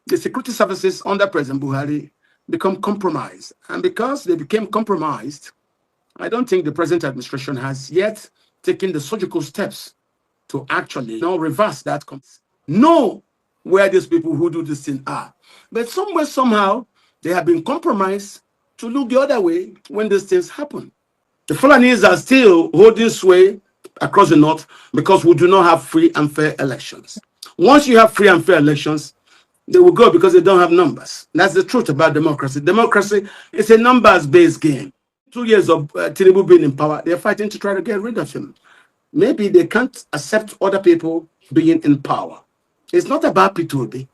the security services under President Buhari become compromised. And because they became compromised, I don't think the present administration has yet taken the surgical steps to actually reverse that. Know where these people who do this thing are. But somewhere, somehow, they have been compromised to look the other way when these things happen. The Fulanis are still holding sway across the north because we do not have free and fair elections. Once you have free and fair elections, they will go because they don't have numbers. That's the truth about democracy. Democracy is a numbers-based game. 2 years of Tinubu being in power, they're fighting to try to get rid of him. Maybe they can't accept other people being in power. It's not about Peter Obi.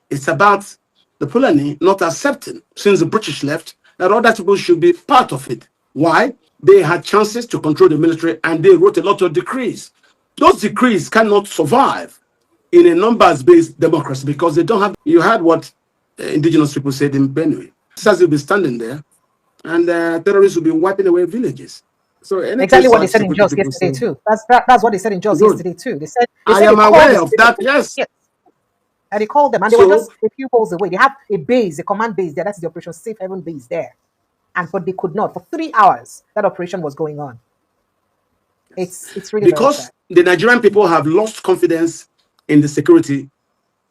It's about the Fulani not accepting, since the British left, that other people should be part of it. Why? They had chances to control the military and they wrote a lot of decrees. Those decrees cannot survive in a numbers-based democracy because they don't have. You heard what indigenous people said in BENUE. Sisters will be standing there and terrorists will be wiping away villages. So exactly what they said in Jos yesterday too. That's what they said in Jos yesterday too. They said I am aware of that. Yes. And they called them, and they were just a few poles away. They have a base, a command base there. That's the Operation Safe Haven base there. But they could not. For 3 hours, that operation was going on. It's really because the Nigerian people have lost confidence in the security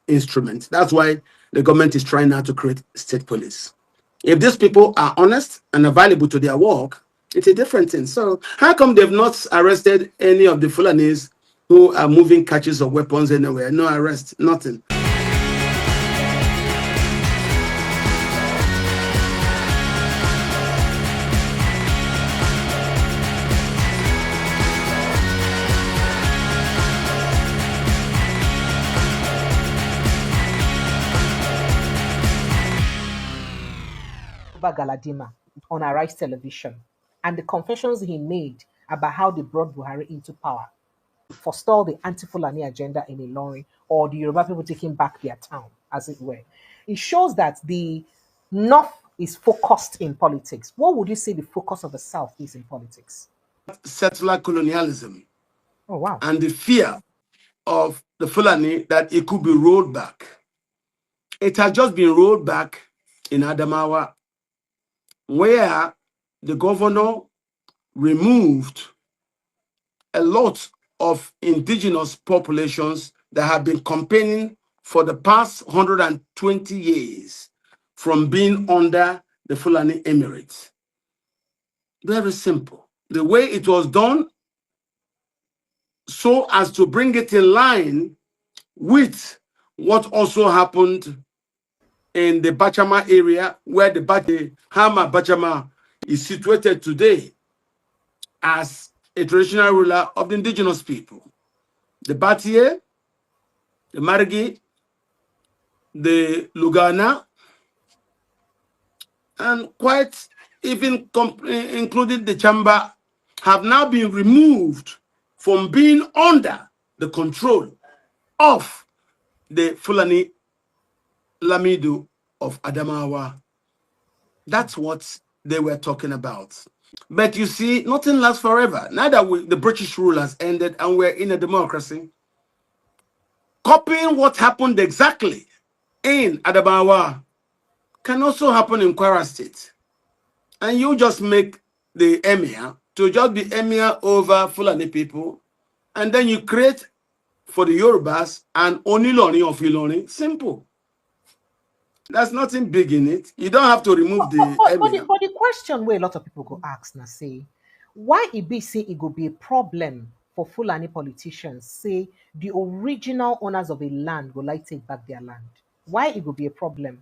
instrument. That's why the government is trying now to create state police. If these people are honest and available to their work, it's a different thing. So how come they've not arrested any of the Fulanis who are moving catches of weapons anywhere? No arrest, nothing. Galadima on Arise Television, and the confessions he made about how they brought Buhari into power to forestall the anti-Fulani agenda in Ilorin, or the Yoruba people taking back their town, as it were. It shows that the North is focused in politics. What would you say the focus of the South is in politics? Settler colonialism. Oh, wow. And the fear of the Fulani that it could be rolled back. It has just been rolled back in Adamawa, where the governor removed a lot of indigenous populations that have been campaigning for the past 120 years from being under the Fulani Emirates. Very simple. The way it was done, so as to bring it in line with what also happened in the Bachama area, where the Hama Bachama is situated today as a traditional ruler of the indigenous people. The Batie, the Margi, the Lugana, and quite even including the Chamba, have now been removed from being under the control of the Fulani Lamido of Adamawa. That's what they were talking about. But you see, nothing lasts forever. Now that the British rule has ended and we're in a democracy, copying what happened exactly in Adamawa can also happen in Kwara State. And you just make the emir to just be emir over Fulani people, and then you create for the Yorubas an Oniloni of Iloni. Simple. There's nothing big in it. You don't have to remove the emir. But the question where a lot of people go ask now, say, why it be say it could be a problem for Fulani politicians, say the original owners of a land will like take back their land? Why it would be a problem?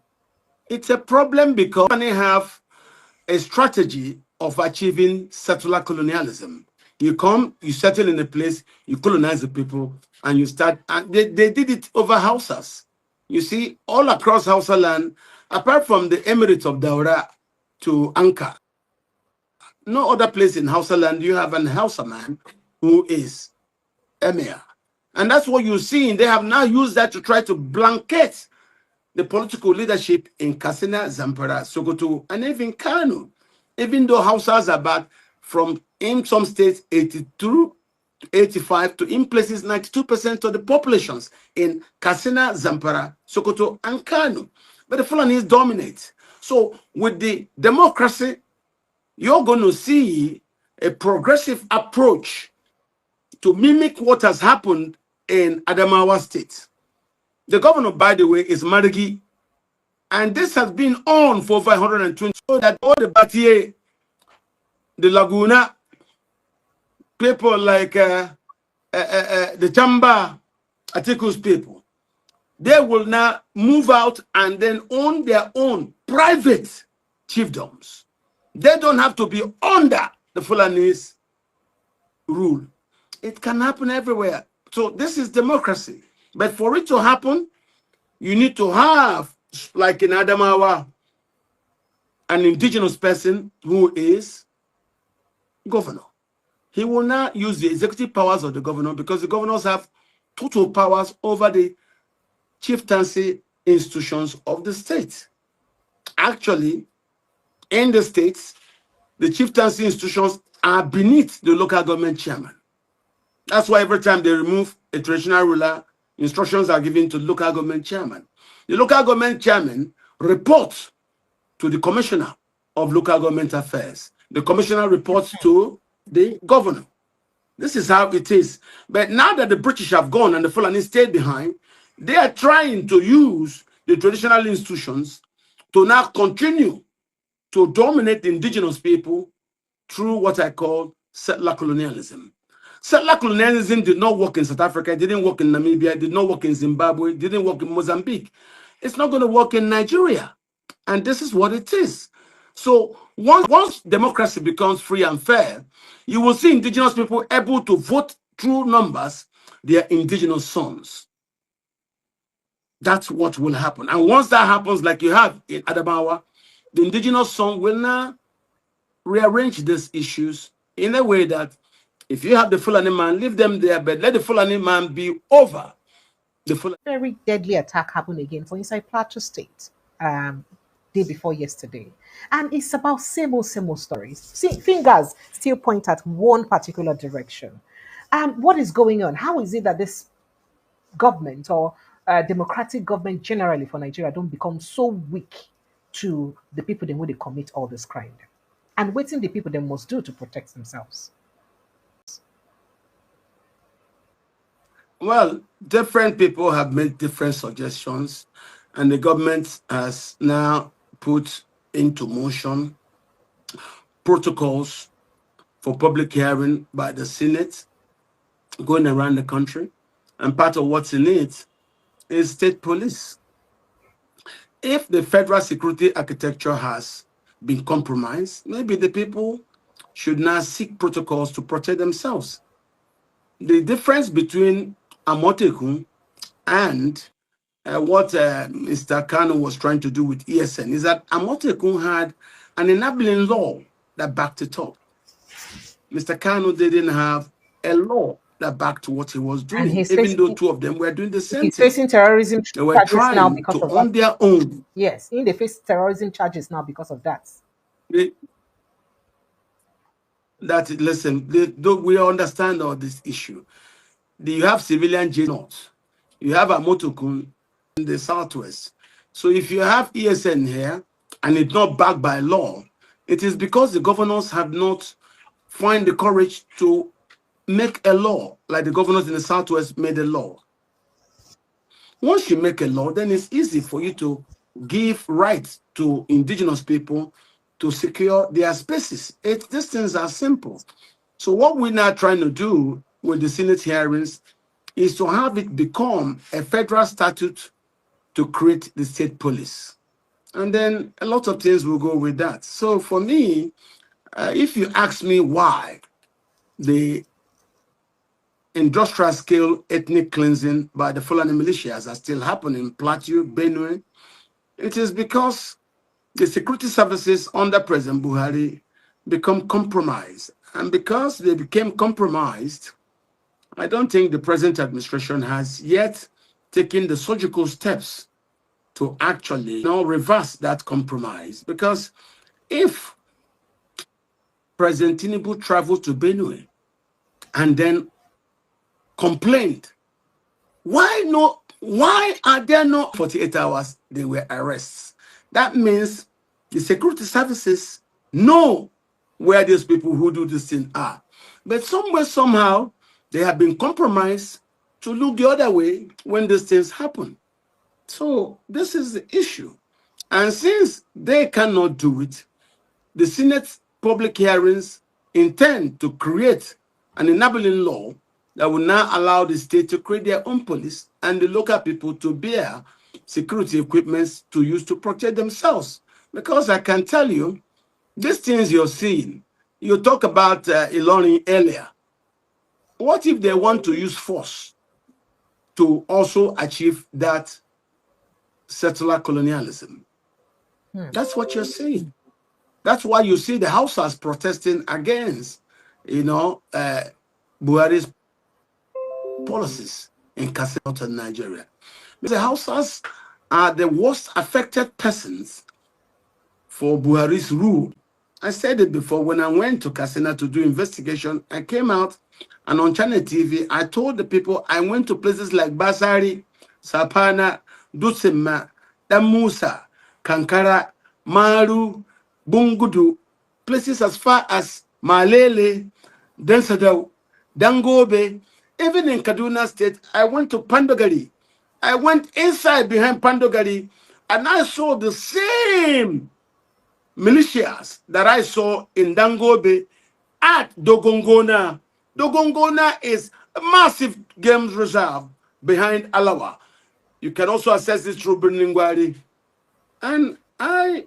It's a problem because Fulani have a strategy of achieving settler colonialism. You come, you settle in a place, you colonize the people, and you start. And they did it over Hausas. You see, all across Hausa land, apart from the Emirates of Daura to Anka, no other place in Hausa land you have an Hausa man who is emir. And that's what you're seeing. They have now used that to try to blanket the political leadership in Katsina, Zamfara, Sokoto, and even Kano. Even though Hausas are back from in some states 82 85 to in places 92% of the populations in Katsina, Zamfara, Sokoto, and Kano. But the Fulanis dominate. So with the democracy, you're going to see a progressive approach to mimic what has happened in Adamawa State. The governor, by the way, is Marigi, and this has been on for 520. So that all the Batie, the Laguna, people like the Chamba, Atiku's people, they will now move out and then own their own private chiefdoms. They don't have to be under the Fulani's rule. It can happen everywhere. So this is democracy. But for it to happen, you need to have, like in Adamawa, an indigenous person who is governor. He will not use the executive powers of the governor because the governors have total powers over the chieftaincy institutions of the state. Actually, in the states, the chieftaincy institutions are beneath the local government chairman. That's why every time they remove a traditional ruler, instructions are given to the local government chairman. The local government chairman reports to the commissioner of local government affairs. The commissioner reports to the governor. This is how it is. But now that the British have gone and the Fulani stayed behind, they are trying to use the traditional institutions to now continue to dominate the indigenous people through what I call settler colonialism. Settler colonialism did not work in South Africa, it didn't work in Namibia, it did not work in Zimbabwe, it didn't work in Mozambique. It's not going to work in Nigeria. And this is what it is. So once democracy becomes free and fair, you will see indigenous people able to vote through numbers their indigenous sons. That's what will happen. And once that happens, like you have in Adamawa, the indigenous son will now rearrange these issues in a way that if you have the Fulani man, leave them there, but let the Fulani man be over the Fulani. Very deadly attack happened again for inside Plateau State day before yesterday. And it's about same old stories. See, fingers still point at one particular direction. What is going on? How is it that this government or democratic government generally for Nigeria don't become so weak to the people then when they commit all this crime? And waiting the people they must do to protect themselves. Well, different people have made different suggestions, and the government has now put into motion protocols for public hearing by the Senate going around the country. And part of what's in it is state police. If the federal security architecture has been compromised, maybe the people should now seek protocols to protect themselves. The difference between Amotekun and what Mr. Kano was trying to do with ESN is that Amotekun had an enabling law that backed it up. Mr. Kano didn't have a law that backed what he was doing, even though two of them were doing the same thing. He's thing. Facing terrorism they were charges trying now because to of on their own. Yes, they face terrorism charges now because of that. Listen, we understand all this issue. You have civilian jails, you have Amotokun in the southwest. So if you have ESN here and it's not backed by law, it is because the governors have not found the courage to make a law like the governors in the southwest made a law. Once you make a law, then it's easy for you to give rights to indigenous people to secure their spaces. These things are simple. So what we're now trying to do with the Senate hearings is to have it become a federal statute to create the state police. And then a lot of things will go with that. So for me, if you ask me why the industrial scale ethnic cleansing by the Fulani militias are still happening in Plateau, BENUE, it is because the security services under President Buhari become compromised. And because they became compromised, I don't think the present administration has yet taken the surgical steps to actually reverse that compromise. Because if President Tinubu travels to BENUE and then complained. Why are there no 48 hours they were arrests? That means the security services know where these people who do this thing are. But somewhere, somehow, they have been compromised to look the other way when these things happen. So this is the issue. And since they cannot do it, the Senate public hearings intend to create an enabling law that will now allow the state to create their own police and the local people to bear security equipment to use to protect themselves. Because I can tell you, these things you're seeing, you talk about Ilorin earlier. What if they want to use force to also achieve that settler colonialism? That's what you're saying. That's why you see the Hausas protesting against, Buhari's policies in Katsina, Nigeria. The Hausas are the worst affected persons for Buhari's rule. I said it before, when I went to Katsina to do investigation, I came out and on Channel TV, I told the people I went to places like Basari, Sapana, Dusima, Damusa, Kankara, Maru, Bungudu, places as far as Malele, Densadau, Dangobe, even in Kaduna State. I went to Pandogari. I went inside behind Pandogari and I saw the same militias that I saw in Dangobe at Dogongona. Dogongona is a massive games reserve behind Alawa. You can also access this through Birningwari. And I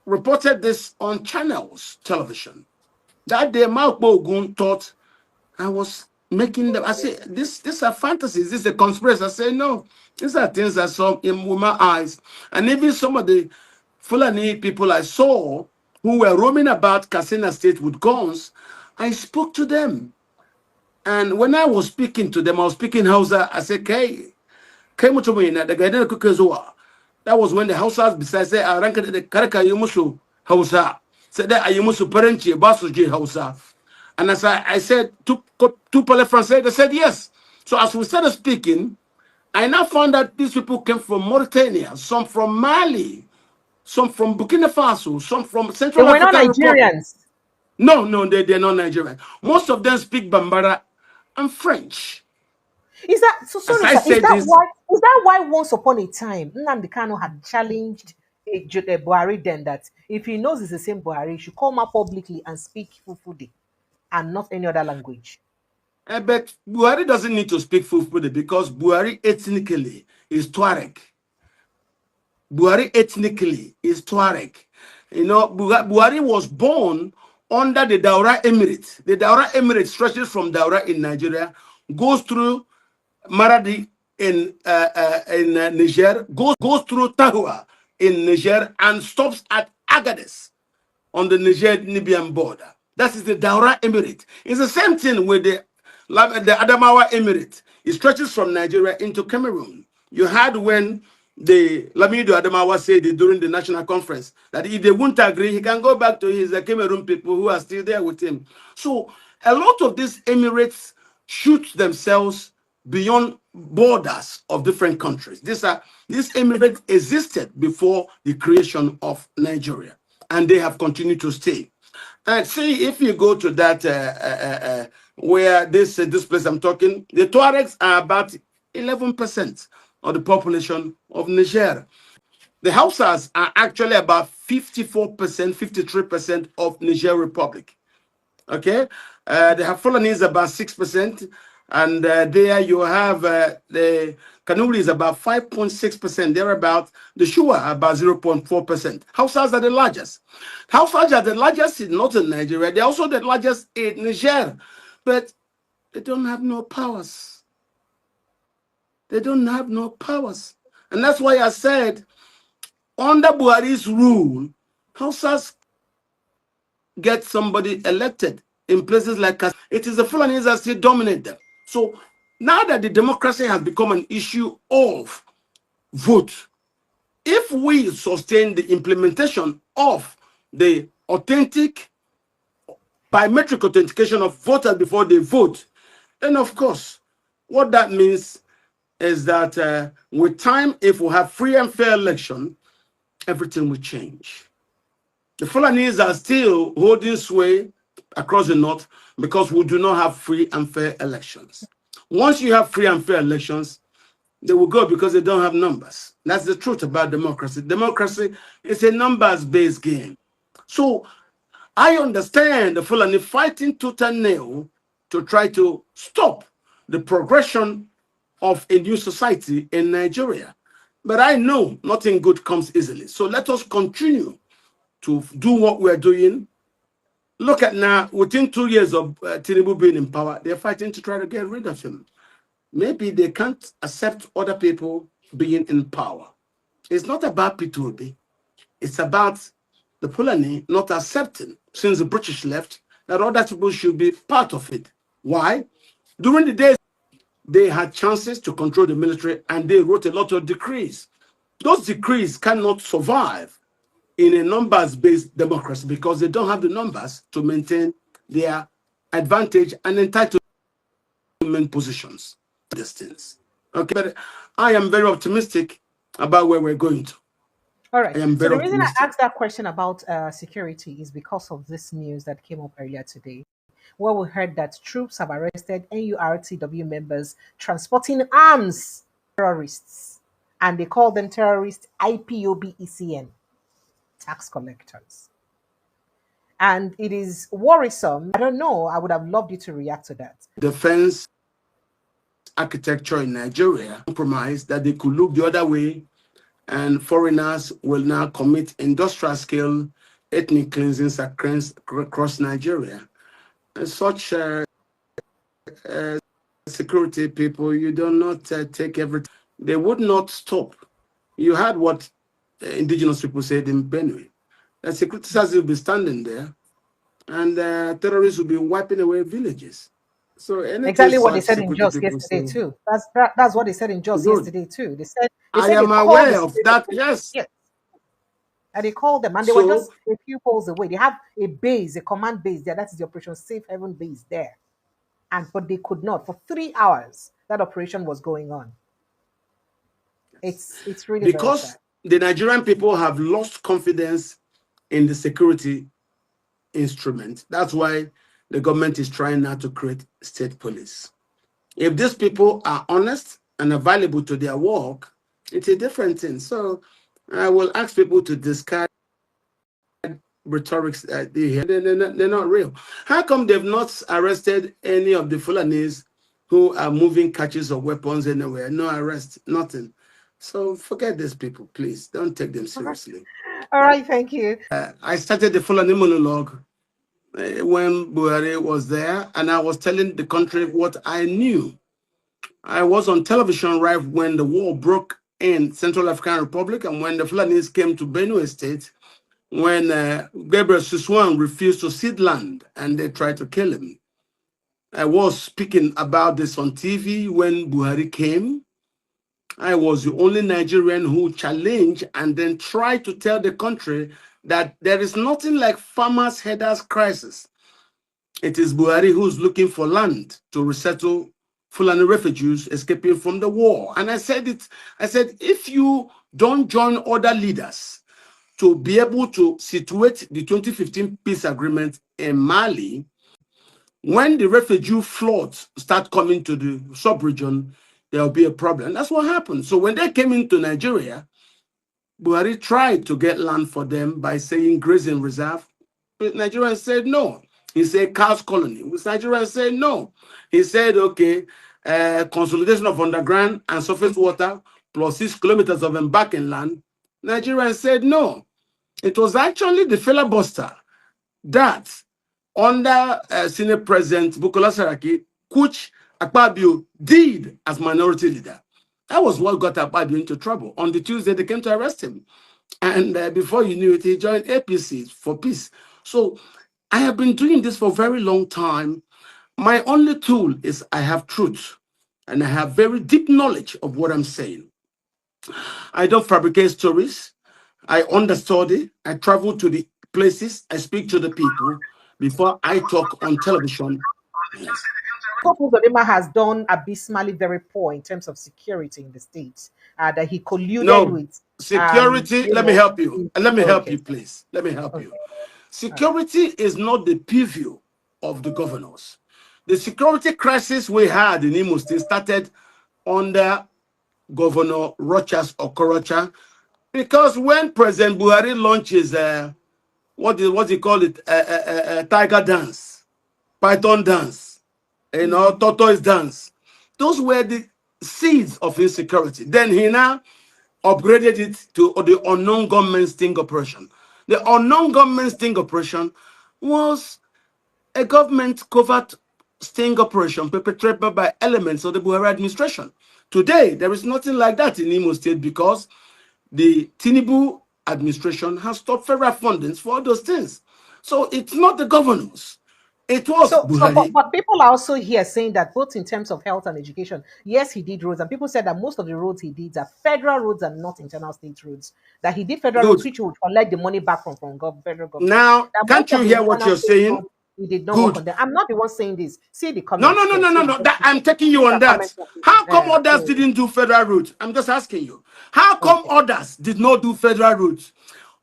reported this on Channels television. That day, Mark Bogun thought I was making them. I said, these are fantasies. This is a conspiracy. I said, no, these are things I saw in my eyes. And even some of the Fulani people I saw who were roaming about Katsina State with guns, I spoke to them. And when I was speaking to them, I was speaking Hausa. I said, that was when the Hausas besides say, I ranked the Karaka Yumusu Hausa. Said that I Yumusu Parenchi, Basuji Hausa. And as I said, two parle français, they said yes. So as we started speaking, I now found that these people came from Mauritania, some from Mali, some from Burkina Faso, some from They Central were not African Republic. Nigerians. No, they're not Nigerian. Most of them speak Bambara and French. Is that so? As Sorry, I sir. said this, Is that why once upon a time Nnamdi Kanu had challenged Buhari then that if he knows it's the same Buhari, he should come out publicly and speak Fulfulde and not any other language? but Buhari doesn't need to speak Fulfulde because Buhari ethnically is Tuareg. Buhari ethnically is Tuareg. Buhari was born under the Daura Emirate. The Daura Emirate stretches from Daura in Nigeria, goes through Maradi in Niger, goes through Tahua in Niger, and stops at Agadez on the Niger-Libyan border. That is the Daura Emirate. It's the same thing with the Adamawa Emirate. It stretches from Nigeria into Cameroon. You had when the Lamido Adamawa said during the national conference that if they won't agree, he can go back to his Cameroon people who are still there with him. So a lot of these emirates shoot themselves beyond borders of different countries. These emirates existed before the creation of Nigeria, and they have continued to stay. And see, if you go to that where this place I'm talking, the Tuaregs are about 11% of the population of Niger. The Hausas are actually about 54%, 53% of Niger Republic. Okay, they have Fulani is about 6%, and there you have the Kanuri is about 5.6%. They're about the Shua about 0.4%. Hausas are the largest. Hausas are the largest in northern Nigeria. They're also the largest in Niger, but they don't have no powers. They don't have no powers, and that's why I said under Buhari's rule, Hausas get somebody elected in places like Katsina. It is the Fulanis that still dominate them. So now that the democracy has become an issue of vote, if we sustain the implementation of the authentic biometric authentication of voters before they vote, then of course What that means is that with time, if we have free and fair election, everything will change. The Fulanis are still holding sway across the north because we do not have free and fair elections. Once you have free and fair elections, they will go because they don't have numbers. That's the truth about democracy. Democracy is a numbers-based game. So I understand the Fulani fighting tooth and nail to try to stop the progression of a new society in Nigeria. But I know nothing good comes easily. So let us continue to do what we're doing. Look at now, within 2 years of Tinubu being in power, they're fighting to try to get rid of him. Maybe they can't accept other people being in power. It's not about Peter Obi. It's about the Fulani not accepting, since the British left, that other people should be part of it. Why? During the days, they had chances to control the military and they wrote a lot of decrees. Those decrees cannot survive in a numbers-based democracy because they don't have the numbers to maintain their advantage and entitlement positions. Distance. Okay, but I am very optimistic about where we're going to. All right. I am So very the reason I optimistic. asked that question about security is because of this news that came up earlier today, where we heard that troops have arrested NURTW members transporting arms, terrorists, and they call them terrorists IPOB ECN, tax collectors. And it is worrisome. I don't know. I would have loved you to react to that. Defense architecture in Nigeria compromised that they could look the other way and foreigners will now commit industrial scale ethnic cleansings across Nigeria. And such security people, you do not take everything. They would not stop. You heard what indigenous people said in BENUE. The security service will be standing there and terrorists will be wiping away villages. So anything Exactly what they such said in security Jos people yesterday say, too. That's what they said in Jos good. yesterday too. They I said they am called the aware of security that, police. yes. Yes, and they called them, and they were So just a few poles away. They have a base, a command base there. That is the Operation Safe Haven base there, and but they could not for 3 hours. That operation was going on. It's really very sad. because the Nigerian people have lost confidence in the security instrument, that's why the government is trying now to create state police. If these people are honest and available to their work, it's a different thing. So I will ask people to discard rhetorics that they hear. They're not real. How come they've not arrested any of the Fulanis who are moving catches of weapons anywhere? No arrest, nothing. So forget these people, please. Don't take them seriously. All right, thank you. I started the Fulani monologue when Buhari was there, and I was telling the country what I knew. I was on television right when the war broke in Central African Republic and when the Fulanis came to BENUE State, when Gabriel Siswan refused to cede land and they tried to kill him. I was speaking about this on TV when Buhari came. I was the only Nigerian who challenged and then tried to tell the country that there is nothing like farmers' headers crisis. It is Buhari who's looking for land to resettle Fulani refugees escaping from the war. And I said, if you don't join other leaders to be able to situate the 2015 peace agreement in Mali, when the refugee floods start coming to the sub-region, there'll be a problem. That's what happened. So when they came into Nigeria, Buhari tried to get land for them by saying grazing reserve. But Nigerians said no. He said cows colony. Nigerians said no. He said, okay, consolidation of underground and surface water plus 6 kilometers of embarking land. Nigerians said no. It was actually the filibuster that under Senate President Bukola Saraki, which Akpabio did as minority leader. That was what got Akpabio into trouble. On the Tuesday, they came to arrest him. And before you knew it, he joined APC for peace. So I have been doing this for a very long time. My only tool is I have truth and I have very deep knowledge of what I'm saying. I don't fabricate stories. I understudy. I travel to the places. I speak to the people before I talk on television. Yes. Uzodinma has done abysmally very poor in terms of security in the states. That he colluded No, with, security, you let me know, help you. Let me help okay, you, please. Let me help you. okay, all right. Security is not the purview of the governors. The security crisis we had in Imo State started under Governor Rochas Okorocha, because when President Buhari launches what he call it, tiger dance, python dance, tortoise dance, those were the seeds of insecurity. Then he now upgraded it to the unknown government sting operation. The unknown government sting operation was a government covert sting operation perpetrated by elements of the Buhari administration. Today, there is nothing like that in Imo State because the Tinubu administration has stopped federal fundings for all those things. So it's not the governors. It was But, Buhari. people are also here saying that both in terms of health and education, yes, he did roads, and people said that most of the roads he did are federal roads and not internal state roads. That he did federal roads, Good. which would collect the money back from federal government. Now, That most can't you of the hear what internal you're state saying? roads he did not work Good. on them. I'm not the one saying this. See the No, no, comments no, there. no, no, So no. That I'm taking you these on are that. comments from How come people. others didn't do federal routes? I'm just asking you. How come Okay. others did not do federal routes?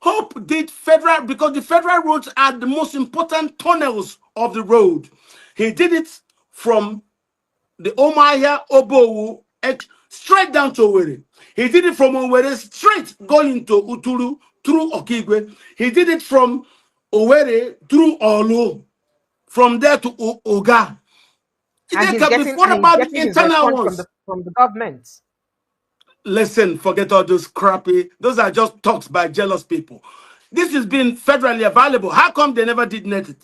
Hope did federal because the federal roads are the most important tunnels of the road. He did it from the Omaya Obowu straight down to Owerri. He did it from Owerri straight going to Uturu through Okigwe. He did it from Owerri through Olu. From there to Oga. And They can be what he's about the getting his internal response ones? from the government. Listen, forget all those crappy. Those are just talks by jealous people. This has been federally available. How come they never did net it?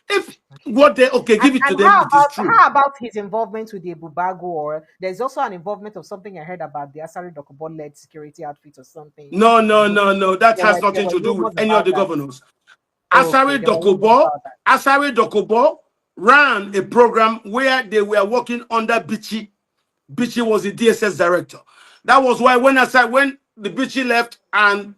If Okay. what they okay, give it to And them, it is true. how about his involvement with the Bubago, or there's also an involvement of something I heard about the Asari Dokubo led security outfit or something. No, no, And no, no. That has there nothing were to do with rumors any of about the that. governors. Okay, there were rumors about that. Asari Dokubo ran a program where they were working under Bichi. Bichi was the DSS director. That was why when the Bichi left and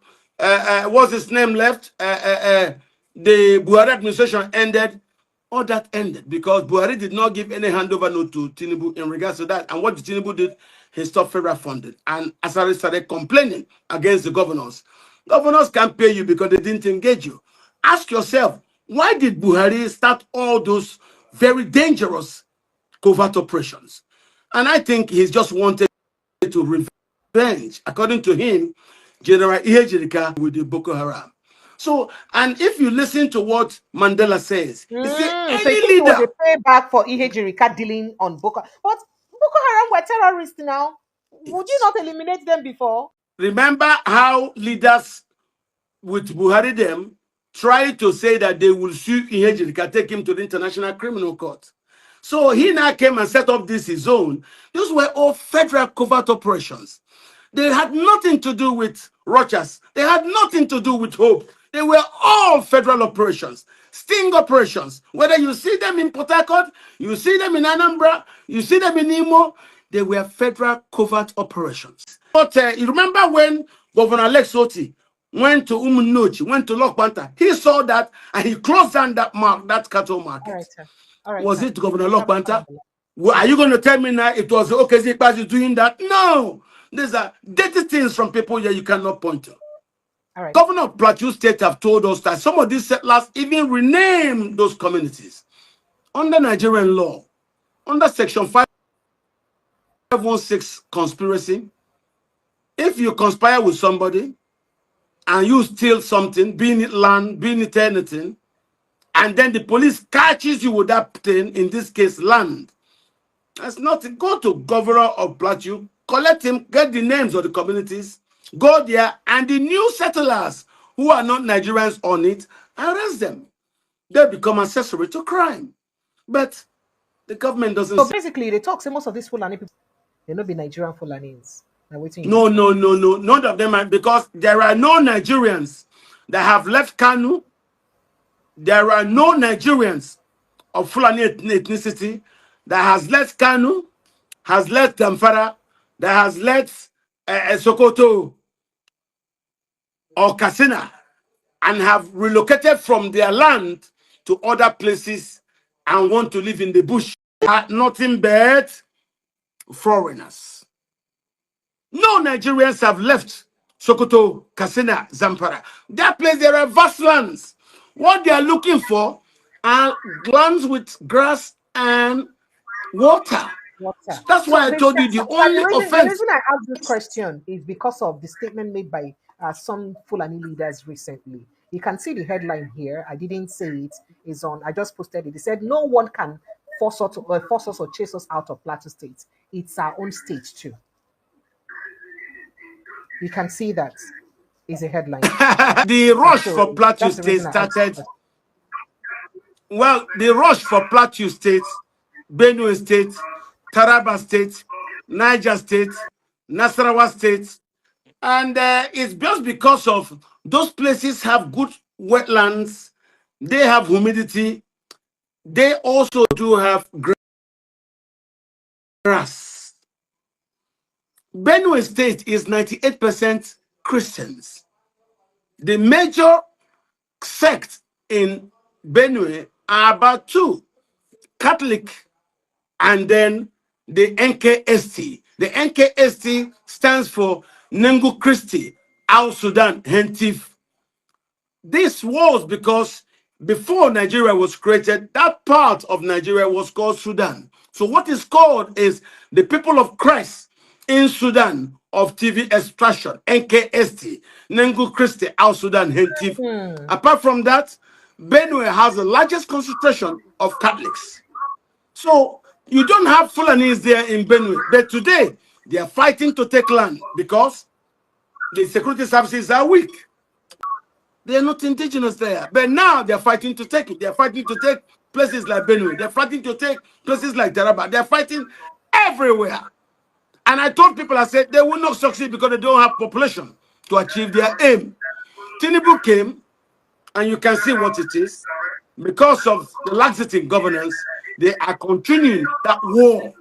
what's his name left, the Buhari administration ended. All that ended because Buhari did not give any handover note to Tinubu in regards to that. And what the Tinubu did, he stopped federal funding. And Asari started complaining against the governors. Governors can't pay you because they didn't engage you. Ask yourself, why did Buhari start all those very dangerous covert operations? And I think he's just wanted to revenge, according to him, General Ihejirika with the Boko Haram. So, and if you listen to what Mandela says, he said, So you any think it was a leader, payback for Ihejirika dealing on Boko? But Boko Haram were terrorists now. Would you yes. not eliminate them before? Remember how leaders with Buhari them try to say that they will sue Ihejirika, take him to the International Criminal Court. So he now came and set up this his own. Those were all federal covert operations. They had nothing to do with Rochas. They had nothing to do with Hope. They were all federal operations, sting operations. Whether you see them in Port Harcourt, you see them in Anambra, you see them in Imo, they were federal covert operations. But you remember when Governor Lex Oti went to Umunochi, went to Lokpanta, he saw that and he closed down that cattle All market. right, sir. All right, Was sir. it Governor Have a fine Lokpanta? day. Well, are Okay. you going to tell me now it was OKZ party doing that? No. These are dirty things from people here you cannot point to. All right. Governor of Plateau State have told us that some of these settlers even renamed those communities. Under Nigerian law, under Section 516 conspiracy, if you conspire with somebody and you steal something, being it land, being it anything, and then the police catches you with that thing, in this case land, that's nothing. Go to Governor of Plateau, collect him, get the names of the communities, go there, and the new settlers who are not Nigerians on it, arrest them. They become accessory to crime. But the government doesn't So say, basically, they talk say most of these Fulani people, they not be Nigerian Fulanis. Now waiting you no, talk. no, no, no. None of them are, because there are no Nigerians that have left Kanu. There are no Nigerians of Fulani ethnicity that has left Kanu, has left Zamfara, that has left Sokoto or Katsina, and have relocated from their land to other places and want to live in the bush. are nothing but foreigners. No Nigerians have left Sokoto, Katsina, Zamfara. That place, there are vast lands. What they are looking for are lands with grass and water. Water. That's So why I told you the only the offense. reason I asked this question is because of the statement made by some Fulani leaders recently. You can see the headline here. I didn't say it. Is on. I just posted it. They said no one can force us or chase us out of Plateau State. It's our own state too. You can see that is a headline. The rush for So Plateau that's the State reason I asked the started. question. Well, the rush for Plateau State, Benue State, Taraba State, Niger State, Nasarawa State, and it's just because of those places have good wetlands, they have humidity, they also do have grass. Benue State is 98% Christians. The major sect in Benue are about two, Catholic and then the NKST. The NKST stands for Nengu Christi, Al Sudan, Hentif. This was because before Nigeria was created, that part of Nigeria was called Sudan. So what is called is the people of Christ in Sudan of TV extraction, NKST, Nengu Christi, Al Sudan, Hentif. Apart from that, Benue has the largest concentration of Catholics. So you don't have Fulanis there in Benue. But today, they are fighting to take land because the security services are weak. They are not indigenous there. But now they are fighting to take it. They are fighting to take places like Benue. They are fighting to take places like Taraba. They are fighting everywhere. And I told people, I said, they will not succeed because they don't have population to achieve their aim. Tinubu came, and you can see what it is. Because of the laxity in governance, they are continuing that war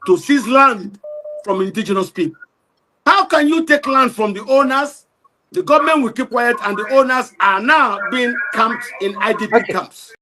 to seize land from indigenous people. How can you take land from the owners? The government will keep quiet, and the owners are now being camped in IDP Okay. camps.